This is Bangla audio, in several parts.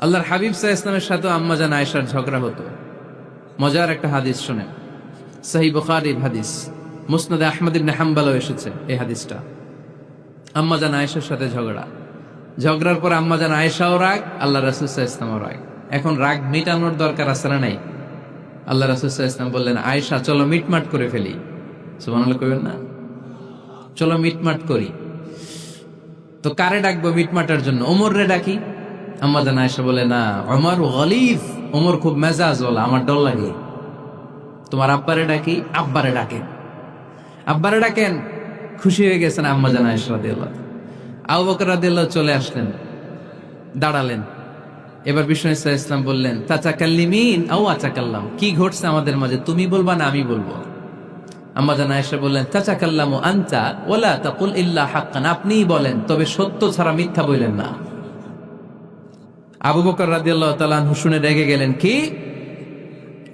আল্লাহর হাবিব সাল্লাল্লাহু আলাইহি ওয়াসাল্লামের সাথে আম্মাজান আয়েশার ঝগড়া হতো। মজার একটা হাদিস শুনেন, সহিহ বুখারীর হাদিস, মুসনাদে আহমদ ইবনে হাম্বলও এসেছে এই হাদিসটা। আম্মাজান আয়েশার সাথে ঝগড়ার পর আম্মাজান আয়েশাও রাগ, আল্লাহ রাসূল সাল্লাল্লাহু আলাইহি ওয়াসাল্লামও রাগ। এখন রাগ মিটানোর দরকার আছে না নাই? আল্লাহ রাসূল সাল্লাল্লাহু আলাইহি ওয়াসাল্লাম বললেন, আয়েশা চলো মিটমাট করে ফেলি। সুবহানাল্লাহ কইবেন না? চলো মিটমাট করি। তো কারে ডাকবো মিটমাটার জন্য? ওমর রে ডাকি। আম্মাজান আয়েশা বলে, না, ওমর গলিফ, ওমর খুব মেজাজওয়ালা, আমার ডর লাগে। তোমার আব্বারে ডাকি। আব্বারে ডাকেন। আব্বারে ডাকেন। খুশি হয়ে গেছেন আম্মাজান আয়েশা রাদিয়াল্লাহু। আবু বকর রাদিয়াল্লাহু চলে আসলেন, দাঁড়ালেন। এবার বিষ্ণু সাল্লাল্লাহু আলাইহি ওয়াসাল্লাম বললেন, তাতাকাল্লিমিন আও আতাকাল্লাম, কি ঘটছে আমাদের মাঝে, তুমি বলবা না আমি বলবো? আম্মাজান আয়েশা বললেন, তাতাকাল্লামু আনতা ওয়ালা তাকুল ইল্লা হাক্কান, আপনিই বলেন, তবে সত্য ছাড়া মিথ্যা বললেন না। আবু বকর রাদিয়াল্লাহু তাআলা আনহু শুনে রেগে গেলেন, কি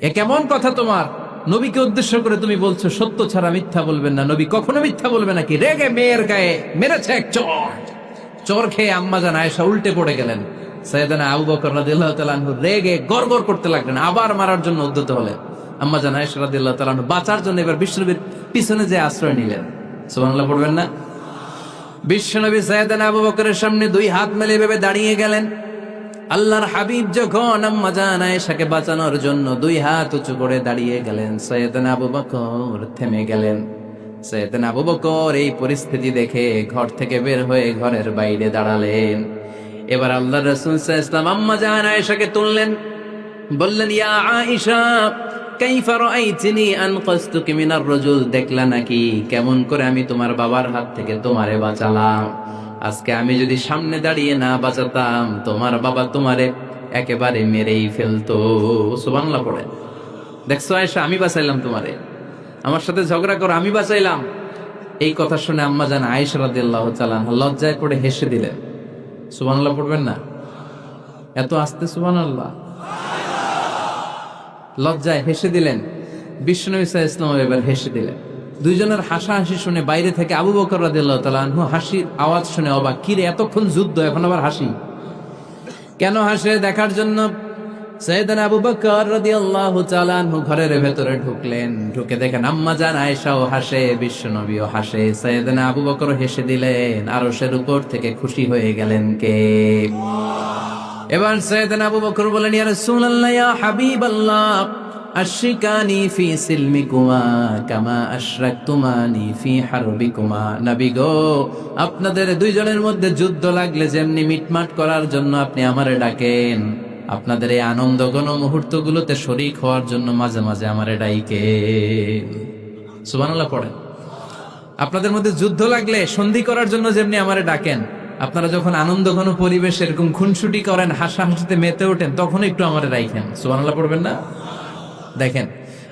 এ কেমন কথা তোমার? নবীকে উদ্দেশ্য করে তুমি বলছো সত্য ছাড়া মিথ্যা বলবেন না, নবী কখনো মিথ্যা বলবে নাকি? রেগে মেয়ের গায়ে মেরেছে এক চর খেয়ে আম্মাজান আয়েশা উল্টে পড়ে গেলেন। সাইয়েদনা আবু বকর রাদিয়াল্লাহু তাআলা আনহু রেগে গড়গড় করতে লাগলেন, আবার মারার জন্য উদ্যত হলেন। আম্মাজান আয়েশা রাদিয়াল্লাহু তাআলা আনহু বাঁচার জন্য এবার বিশ্বনবীর পিছনে যে আশ্রয় নিলেন। সুবহানাল্লাহ পড়বেন না? বিশ্বনবী সাইয়েদনা আবু বকরের সামনে দুই হাত মেলে ভেবে দাঁড়িয়ে গেলেন। আল্লাহর হাবিব যখন আম্মাজান আয়েশাকে বাঁচানোর জন্য দুই হাত উঁচু করে দাঁড়িয়ে গেলেন, সাইয়েদনা আবু বকর থেমে গেলেন। সাইয়েদনা আবু বকর এই পরিস্থিতি দেখে ঘর থেকে বের হয়ে ঘরের বাইরে দাঁড়ালেন। এবার আল্লাহর রাসূল সাল্লাল্লাহু আলাইহি ওয়াসাল্লাম আম্মাজান আয়েশাকে তুললেন, বললেন, ইয়া আয়েশা কাইফা রাআইতিনি আনকাসতুকি মিনার রাজুল, দেখলা নাকি কেমন করে আমি তোমার বাবার হাত থেকে তোমারে বাঁচালাম? আজকে আমি যদি সামনে দাঁড়িয়ে না বাঁচাতাম, তোমার বাবা তোমারে একেবারে মেরেই ফেলতো। সুবহানাল্লাহ পড়ে। দেখছো আয়েশা, আমি বাঁচাইলাম তোমারে, আমার সাথে ঝগড়া করো, আমি বাঁচাইলাম। এই কথা শুনে আম্মাজান আয়েশা রাদিয়াল্লাহু তাআলা আনহা লজ্জায় পড়ে হেসে দিলেন। সুবহানাল্লাহ পড়বেন না? এত আস্তে সুবহানাল্লাহ। লজ্জায় হেসে দিলেন। বিশ্বনবী সাল্লাল্লাহু আলাইহি ওয়াসাল্লাম এবার হেসে দিলেন। দুইজনের হাসাহাসি শুনে বাইরে থেকে আবু বকর রাদিয়াল্লাহু তাআলা আনহু হাসির আওয়াজ শুনে অবাক, কি রে এতক্ষণ যুদ্ধ, এখন আবার হাসি কেন? হাসে দেখার জন্য সাইয়েদনা আবু বকর রাদিয়াল্লাহু তাআলা আনহু ঘরের ভেতরে ঢুকলেন। ঢুকে দেখেন আম্মাজান আয়েশাও হাসে, বিশ্বনবীও হাসে, সাইয়েদনা আবু বকরও হেসে দিলেন। আরশের উপর থেকে খুশি হয়ে গেলেন কে? এবার সাইয়েদনা আবু বকর বলেন, ইয়া রাসূলুল্লাহ, ইয়া হাবিবাল্লাহ, আশরিকানি ফি সিলমিকুমা কামা আশরাকতুমানি ফি হারবিকুমা। নবী গো, আপনাদের দুইজনের মধ্যে যুদ্ধ লাগলে যেমনি মিটমাট করার জন্য আপনি আমারে ডাকেন, আপনাদের এই আনন্দ ঘন মুহূর্তগুলোতে শরীক হওয়ার জন্য মাঝে মাঝে আমারে ডাকেন। সুবহানাল্লাহ পড়েন। আপনাদের মধ্যে যুদ্ধ লাগলে সন্ধি করার জন্য যেমনি আমারে ডাকেন, আপনারা যখন আনন্দ ঘন পরিবেশ এরকম খুনসুটি করেন, হাসাহাসিতে মেতে ওঠেন, তখন একটু আমারে রাখেন। সুবহানাল্লাহ পড়বেন না? দেখেন,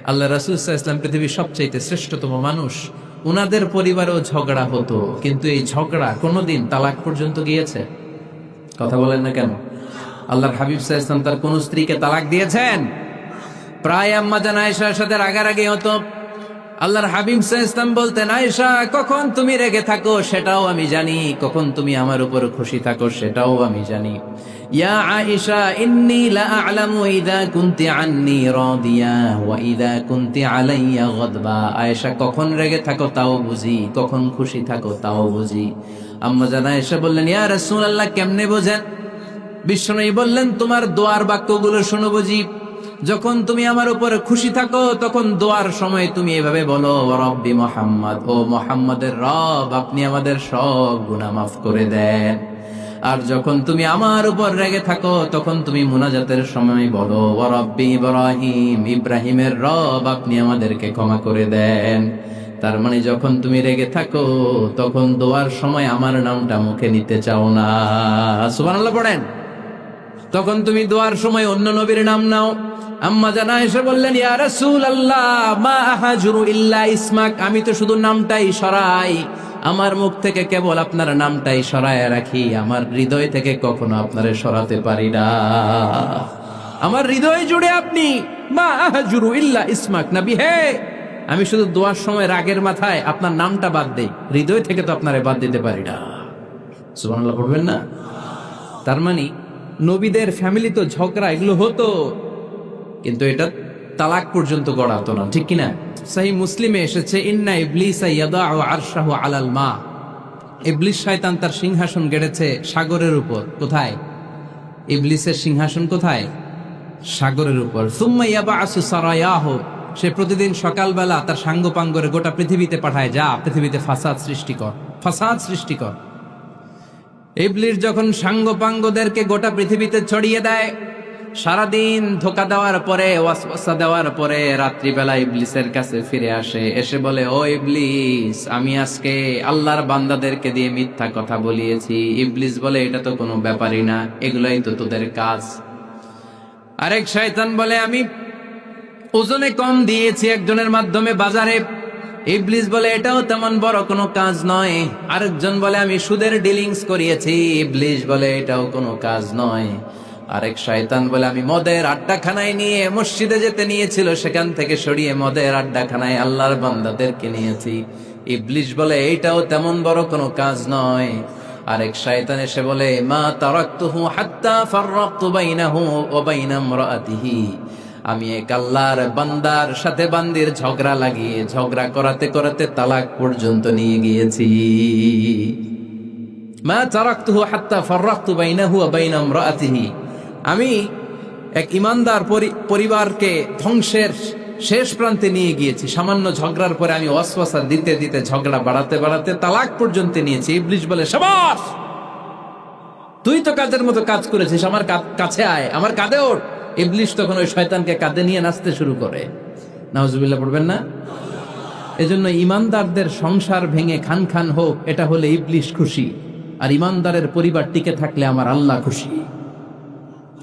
আল্লাহ রাসূল সাল্লাল্লাহু আলাইহি ওয়াসাল্লাম পৃথিবীর সবচাইতে শ্রেষ্ঠতম মানুষ। উনাদের পরিবারেও ঝগড়া হতো, কিন্তু এই ঝগড়া কোনোদিন তালাক পর্যন্ত গিয়েছে? কথা বলেন না কেন? আল্লাহর হাবিব সাল্লাল্লাহু আলাইহি ওয়াসাল্লাম তার কোন স্ত্রীকে তালাক দিয়েছেন? প্রায় আম্মাজান আয়েশার সাথে রাগারাগি হতো। আল্লাহর হাবিব সাল্লাল্লাহু আলাইহি ওয়াসাল্লাম বলতেন, আয়েশা, কখন তুমি রেগে থাকো সেটাও আমি জানি, কখন তুমি আমার উপর খুশি থাকো সেটাও আমি জানি। ইয়া আয়েশা, ইন্নী লা আ'লামু ইযা কুনতি আন্নী রাদিয়া ওয়া ইযা কুনতি আলাইয়া গাদবা। আয়েশা, কখন রেগে থাকো তাও বুঝি, কখন খুশি থাকো তাও বুঝি। আম্মাজান আয়েশা বললেন, ইয়া রাসূলুল্লাহ, কেমনে বোঝেন? বিশ্বনবী বললেন, তোমার দোয়ার বাক্যগুলো শুনো বুঝি। যখন তুমি আমার উপরে খুশি থাকো তখন দোয়ার সময় তুমি এভাবে বলো, রব্বি মুহাম্মদ, ও মুহাম্মাদের রব, আপনি আমাদের সব গুনাহ মাফ করে দেন। আর যখন তুমি আমার উপর রেগে থাকো তখন তুমি মুনাজাতের সময় বলো, রব্বি ইব্রাহিম, ইব্রাহিমের রব, আপনি আমাদেরকে ক্ষমা করে দেন। তার মানে যখন তুমি রেগে থাকো তখন দোয়ার সময় আমার নামটা মুখে নিতে চাও না। সুবহানাল্লাহ পড়েন। তখন তুমি দোয়ার সময় অন্য নবীর নাম নাও। আম্মাজান আয়েশা বললেন, ইয়া রাসূলুল্লাহ, মা আহাজুরু ইল্লা ইসমাক, আমি তো শুধু নামটাই সরাই, আমার মুখ থেকে কেবল আপনার নামটাই সরায় রাখি, আমার হৃদয় থেকে কখনো আপনারে সরাতে পারি না। আমার হৃদয় জুড়ে আপনি, মা আহাজুরু ইল্লা ইসমাক, নবী হে, আমি শুধু দোয়ার সময় রাগের মাথায় আপনার নামটা বাদ দেই, হৃদয় থেকে তো আপনারে বাদ দিতে পারি না। সুবহানাল্লাহ পড়বেন না? তার মানে নবীদের ফ্যামিলি তো ঝগড়া এগুলো হতো, কিন্তু এটা তালাক পর্যন্ত গড়াতো না, ঠিক কিনা? সহিহ মুসলিমে এসেছে, ইন্না ইবলিসা ইয়াদাউ আরশাহু আলাল মা। ইবলিস শয়তান তার সিংহাসন গেড়েছে সাগরের উপর। কোথায়? ইবলিসের সিংহাসন কোথায়? সাগরের উপর। সুম্মা ইয়াবআসু সারায়াহু, সে প্রতিদিন সকালবেলা তার সাঙ্গপাঙ্গরে গোটা পৃথিবীতে পাঠায়, যা পৃথিবীতে ফাসাদ সৃষ্টি কর, ফাসাদ সৃষ্টি কর। ইবলিস যখন সাঙ্গপাঙ্গদেরকে গোটা পৃথিবীতে ছড়িয়ে দেয়, সারাদিন ধোকা দেওয়ার পরে, ওয়াসওয়াসা দেওয়ার পরে, রাত্রিবেলা ইবলিসের কাছে ফিরে আসে, এসে বলে, ও ইবলিস, আমি আজকে আল্লাহর বান্দাদেরকে দিয়ে মিথ্যা কথা বলিয়েছি। ইবলিস বলে, এটা তো কোনো ব্যাপারই না, এগুলাই তো তোদের কাজ। আরেক শয়তান বলে, আমি ওজনে কম দিয়েছি একজনের মাধ্যমে বাজারে। ইবলিস বলে, এটাও তেমন বড় কোনো কাজ নয়। আরেকজন বলে, আমি সুদের ডিলিংস করিয়েছি। ইবলিস বলে, এটাও কোনো কাজ নয়। আরেক শয়তান বলে, আমি মদের আড্ডাখানায় নিয়ে মসজিদে যেতে নিয়েছিল, সেখান থেকে সরিয়ে মদের আড্ডাখানায় আল্লাহর বান্দাদেরকে নিয়েছি। ইবলিস বলে, এইটাও তেমন বড় কোনো কাজ নয়। আরেক শয়তান এসে বলে, মা তারাকতুহু হাত্তা ফাররাকতু বাইনাহু ওয়া বাইনা ইমরাআতিহি, আমি এক আল্লাহর বান্দার সাথে বান্দির ঝগড়া লাগিয়ে, ঝগড়া করাতে করাতে তালাক পর্যন্ত নিয়ে গিয়েছি। মা তারাকতুহু হাত্তা ফাররাকতু বাইনাহু ওয়া বাইনা ইমরাআতিহি, আমি এক ইমানদার পরিবারকে ধ্বংসের শেষ প্রান্তে নিয়ে গিয়েছি। সামান্য ঝগড়ার পরে আমি ওয়াসওয়াসা দিতে দিতে ঝগড়া বাড়াতে বাড়াতে তালাক পর্যন্ত নিয়েছি। ইবলিস বলে, শাবাশ, তুই তো কাজের মতো কাজ করেছিস, আমার কাছে আয়, আমার কাঁধে ওঠ। ইবলিস তখন ওই শয়তানকে কাঁধে নিয়ে নাচতে শুরু করে। নাউজুবিল্লাহ পড়বেন না? এজন্য ইমানদারদের সংসার ভেঙে খান খান হোক, এটা হলে ইবলিস খুশি, আর ইমানদারের পরিবার টিকে থাকলে আমার আল্লাহ খুশি।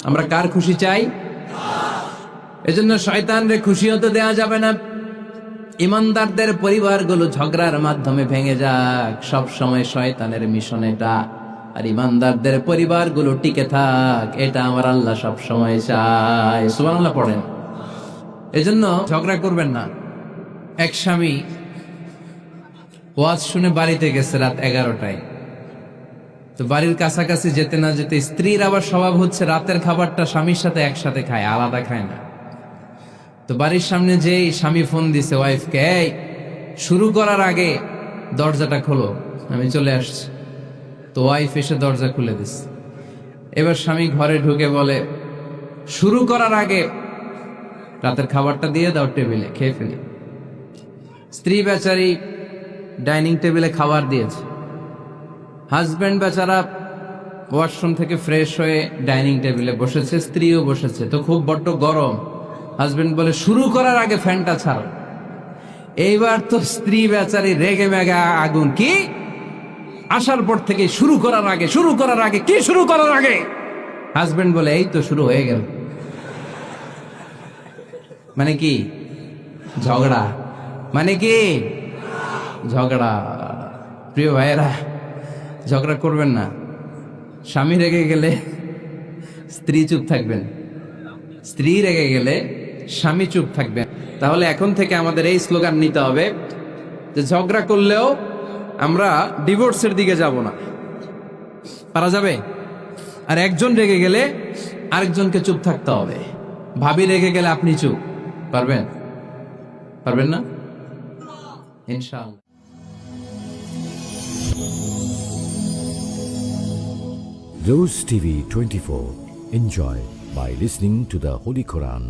আমরা কার খুশি চাই? এজন্য শয়তানরে খুশি হতে দেয়া যাবে না। ইমানদারদের পরিবারগুলো ঝগড়ার মাধ্যমে ভেঙে যাক, সব সময় শয়তানের মিশন এটা। আর ইমানদারদের পরিবারগুলো টিকে থাক, এটা আমার আল্লাহ সব সময় চায়। সুবহানাল্লাহ পড়েন। এজন্য ঝগড়া করবেন না। এক স্বামী ওয়াজ শুনে বাড়িতে গেছে রাত 11টায়। তো বাড়ির কাছাকাছি যেতে না যেতে স্ত্রীর আবার স্বভাব হচ্ছে রাতের খাবারটা স্বামীর সাথে একসাথে খায়, আলাদা খায় না। তো বাড়ির সামনে যেই স্বামী ফোন দিছে ওয়াইফকে, এই শুরু করার আগে দরজাটা খোলো, আমি চলে আসছি। তো ওয়াইফ এসে দরজা খুলে দিস। এবার স্বামী ঘরে ঢুকে বলে, শুরু করার আগে রাতের খাবারটা দিয়ে দাও টেবিলে, খেয়ে ফেলি। স্ত্রী বেচারি ডাইনিং টেবিলে খাবার দিয়েছে, হাজব্যান্ড বেচারা ওয়াশরুম থেকে ফ্রেশ হয়ে ডাইনিং টেবিলে বসেছে, স্ত্রীও বসেছে। তো খুব বড্ড গরম। হাজব্যান্ড বলে, শুরু করার আগে ফ্যানটা ছাড়ো। এইবার তো স্ত্রী বেচারি রেগে মেগে আগুন, কি আসার পর থেকে শুরু করার আগে, শুরু করার আগে, কি শুরু করার আগে? হাজব্যান্ড বলে, এই তো শুরু হয়ে গেল। মানে কি? ঝগড়া। মানে কি? ঝগড়া। প্রিয় ভাইয়েরা, ঝগড়া করবেন না। স্বামী রেগে গেলে স্ত্রী চুপ থাকবেন, স্ত্রী রেগে গেলে স্বামী চুপ থাকবেন। তাহলে এখন থেকে আমাদের এই স্লোগান নিতে হবে যে ঝগড়া করলেও আমরা ডিভোর্সের দিকে যাব না। পারা যাবে? আর একজন রেগে গেলে আরেকজনকে চুপ থাকতে হবে। ভাবি রেগে গেলে আপনি চুপ, পারবেন? পারবেন না? ইনশাআল্লাহ। Rose TV 24. Enjoy by listening to the Holy Quran.